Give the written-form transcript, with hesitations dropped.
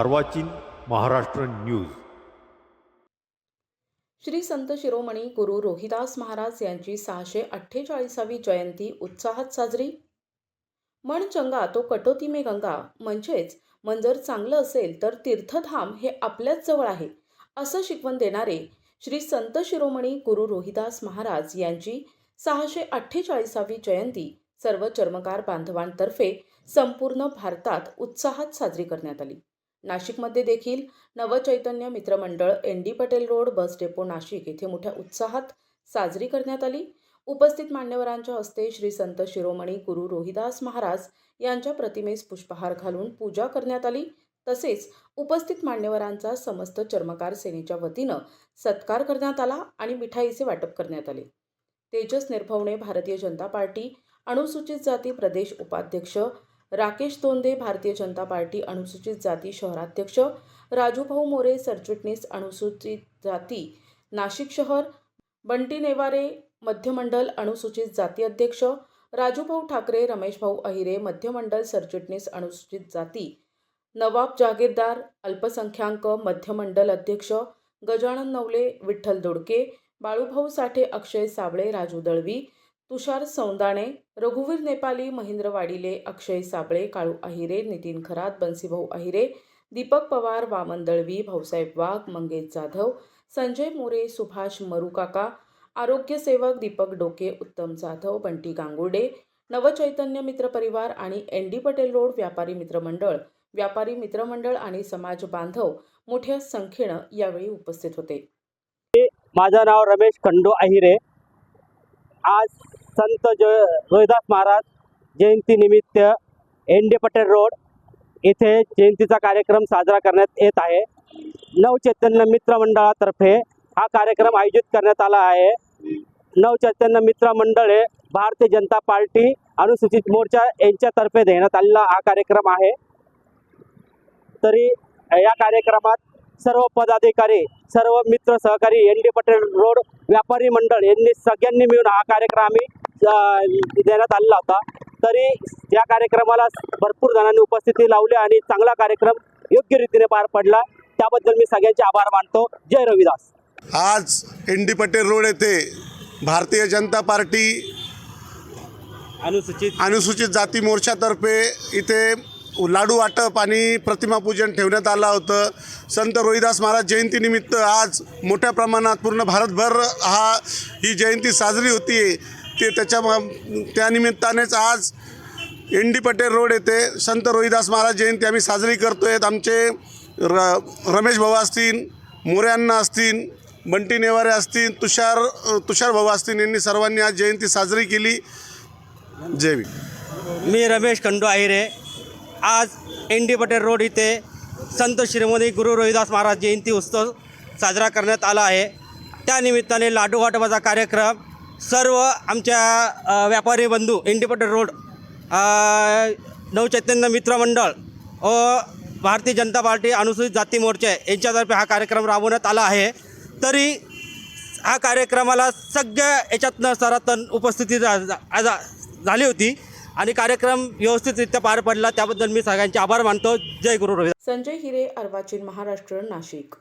अर्वाचीन Maharashtra news. Shri संत शिरोमणी गुरु रोहिदास महाराज यांची 648वी जयंती उत्साहात साजरी। मन चंगा तो कटोती में गंगा, म्हणजेच मन जर चांगलं असेल तर तीर्थधाम हे आपल्याच जवळ आहे, असं शिकवण देणारे श्री संत शिरोमणी गुरु रोहिदास महाराज यांची 648वी जयंती सर्व चर्मकार बांधवांतर्फे संपूर्ण भारतात उत्साहात साजरी करण्यात आली। नाशिकमध्ये देखील नवचैतन्य मित्रमंडळ ND. Patel road bus depot Nashik येथे मोठ्या उत्साहात साजरी करण्यात आली। उपस्थित मान्यवरांच्या हस्ते श्री संत शिरोमणी गुरु रोहिदास महाराज यांच्या प्रतिमेस पुष्पहार घालून पूजा करण्यात आली। तसेच उपस्थित मान्यवरांचा समस्त चर्मकार सेनेच्या वतीनं सत्कार करण्यात आला आणि मिठाईचे वाटप करण्यात आले। तेजस निर्भवणे भारतीय जनता पार्टी अनुसूचित जाती प्रदेश उपाध्यक्ष, राकेश दोंदे भारतीय जनता पार्टी अनुसूचित जाती शहराध्यक्ष, राजूभाऊ मोरे सरचिटणीस अनुसूचित जाती नाशिक शहर, बंटी नेवारे मध्यमंडल अनुसूचित जाती अध्यक्ष, राजूभाऊ ठाकरे रमेशभाऊ अहिरे मध्यमंडल सरचिटणीस अनुसूचित जाती, नवाब जागीरदार अल्पसंख्याक मध्यमंडल अध्यक्ष, गजानन नवले विठ्ठल दोडके, बाळूभाऊ साठे अक्षय साबळे राजू दळवी, तुषार सौंदाणे, रघुवीर नेपाली महेंद्र वाडिले अक्षय साबळे काळू अहिरे नितीन खरात बंसीभाऊ अहिरे, दीपक पवार वामन दळवी भाऊसाहेब वाघ मंगेश जाधव संजय मोरे सुभाष मरुकाका, आरोग्यसेवक दीपक डोके उत्तम जाधव बंटी गांगुर्डे, नवचैतन्य मित्र परिवार आणि एन.डी. पटेल रोड व्यापारी मित्रमंडळ आणि समाज बांधव मोठ्या संख्येनं यावेळी उपस्थित होते। माझं नाव रमेश खंडू अहिरे। आज संत रोहिदास महाराज जयंती निमित्त एन.डी. पटेल रोड येथे जयंतीचा कार्यक्रम साजरा करण्यात येत आहे। नवचैतन्य मित्र मंडळातर्फे हा कार्यक्रम आयोजित करण्यात आला आहे। नवचैतन्य मित्र मंडळ हे भारतीय जनता पार्टी अनुसूचित मोर्चा यांच्यातर्फे देण्यात आलेला हा कार्यक्रम आहे। तरी या कार्यक्रमात सर्व पदाधिकारी, सर्व मित्र सहकारी एन.डी. पटेल रोड व्यापारी मंडळ यांनी सगळ्यांनी मिळून हा कार्यक्रम आम्ही देण्यात आलेला होता। तरी या कार्यक्रमाला भरपूर जणांनी उपस्थिती लावली आणि चांगला कार्यक्रम योग्य रीतीने पार पडला, त्याबद्दल मी सगळ्यांचे आभार मानतो। जय रविदास। आज एन.डी. पटेल रोड येथे भारतीय जनता पार्टी अनुसूचित जाती मोर्चातर्फे इथे लाडू वाटप आणि प्रतिमा पूजन ठेवण्यात आलं होतं। संत रोहिदास महाराज जयंतीनिमित्त आज मोठ्या प्रमाणात पूर्ण भारतभर ही जयंती साजरी होती। त्या निमित्तानेच आज एन.डी. पटेल रोड येथे संत रोहिदास महाराज जयंती आम्ही साजरी करतो आहेत। आमचे रमेश भाऊ असतील, मोऱ्यांना असतील, बंटी नेवारे असतील, तुषार भाऊ असतील, यांनी सर्वांनी आज जयंती साजरी केली। जय भीम। मी रमेश खंडू अहिरे। आज एन.डी. पटेल रोड इथे संत शिरोमणी गुरु रोहिदास महाराज जयंती उत्सव साजरा करण्यात आला आहे। त्यानिमित्ताने लाडू वाटपाचा कार्यक्रम सर्व आमच्या व्यापारी बंधू एन.डी. पटेल रोड नवचैतन्य मित्रमंडळ व भारतीय जनता पार्टी अनुसूचित जाती मोर्चा यांच्यातर्फे हा कार्यक्रम राबवण्यात आला आहे। तरी हा कार्यक्रमाला सगळ्या याच्यातनं सरातन उपस्थिती झाली होती आणि कार्यक्रम व्यवस्थितरित्या पार पडला, त्याबद्दल मी सगळ्यांचे आभार मानतो। जय गुरु रोहिदास। संजय हिरे अर्वाचीन महाराष्ट्र नाशिक।